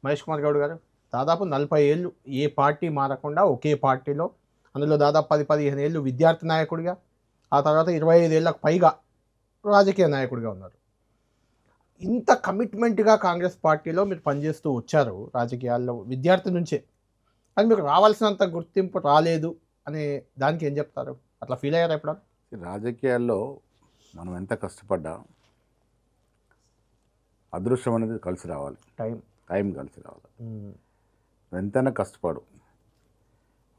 మహేష్ కుమార్ గౌడ్ గారు దాదాపు 40 ఏళ్ళు ఏ పార్టీ మారకుండా ఒకే పార్టీలో, అందులో దాదాపు 10-15 ఏళ్ళు విద్యార్థి నాయకుడిగా, ఆ తర్వాత 25 ఏళ్ళకు పైగా రాజకీయ నాయకుడిగా ఉన్నారు. ఇంత కమిట్మెంట్గా కాంగ్రెస్ పార్టీలో మీరు పనిచేస్తూ వచ్చారు రాజకీయాల్లో విద్యార్థి నుంచే. అది మీకు రావాల్సినంత గుర్తింపు రాలేదు అనే దానికి ఏం చెప్తారు? అట్లా ఫీల్ అయ్యారా ఎప్పుడన్నా? రాజకీయాల్లో మనం ఎంత కష్టపడ్డా అదృష్టం అనేది కలిసి రావాలి, టైం కలిసి రావాలి. ఎంతైనా కష్టపడు,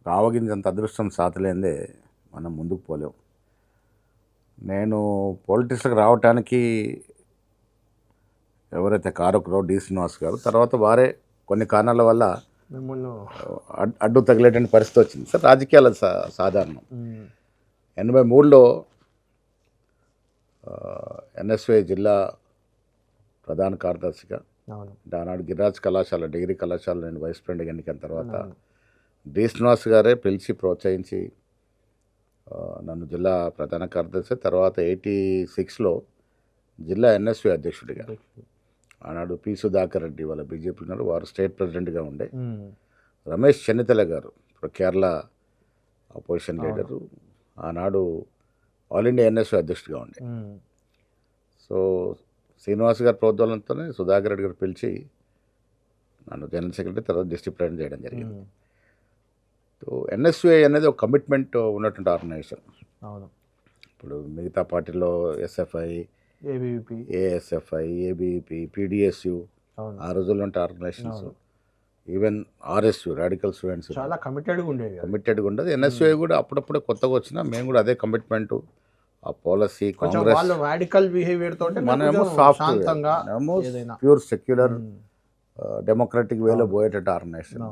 ఆవగింజంత అదృష్టం సాతలేందే మనం ముందుకు పోలేం. నేను పాలిటిక్స్కి రావటానికి ఎవరైతే కారకురో డి శ్రీనివాస్ గారు, తర్వాత వారే కొన్ని కారణాల వల్ల అడ్డు తగిలేటువంటి పరిస్థితి వచ్చింది. సార్ రాజకీయాలు సాధారణం. 83లో ఎన్ఎస్వై జిల్లా ప్రధాన కార్యదర్శిగా, ఆనాడు గిరిరాజ్ కళాశాల డిగ్రీ కళాశాల నేను వైస్ ప్రెసిడెంట్గా ఎన్నికైన తర్వాత డి శ్రీనివాస్ గారే పిలిచి ప్రోత్సహించి నన్ను జిల్లా ప్రధాన కార్యదర్శి, తర్వాత 86లో జిల్లా ఎన్ఎస్వై అధ్యక్షుడిగా, ఆనాడు పి సుధాకర్ రెడ్డి వాళ్ళ బీజేపీ ఉన్నారు, వారు స్టేట్ ప్రెసిడెంట్గా ఉండే, రమేష్ చెన్నితల గారు ఇప్పుడు కేరళ అపోజిషన్ లీడరు, ఆనాడు ఆల్ ఇండియా ఎన్ఎస్వై అధ్యక్షుడిగా ఉండే. సో శ్రీనివాస్ గారి ప్రోద్బలంతోనే సుధాకర్ రెడ్డి గారు పిలిచి నన్ను జనరల్ సెక్రటరీ, తర్వాత డిస్ట్రిక్ట్ ప్రెసిడెంట్ చేయడం జరిగింది. సో ఎన్ఎస్వై అనేది ఒక కమిట్మెంట్ ఉన్నటువంటి ఆర్గనైజేషన్. ఇప్పుడు మిగతా పార్టీలో ఎస్ఎఫ్ఐ, ఏఎస్ఎఫ్ఐ, ఏబీపీ, పీడిఎస్యు ఆ రోజుల్లో ఉంటే organisations, even RSU radical students చాలా కమిటెడ్గా ఉండదు. ఎన్ఎస్వై కూడా అప్పుడప్పుడు కొత్తగా వచ్చినా మేము కూడా అదే కమిట్మెంట్, ఆ పాలసీ, కాంగ్రెస్ రాడికల్ బిహేవియర్ తోటి మనమేమో సాఫ్ట్, ప్యూర్ సెక్యులర్ డెమోక్రటిక్ వేలో పోయేటట్టు ఆర్గనైజేషన్.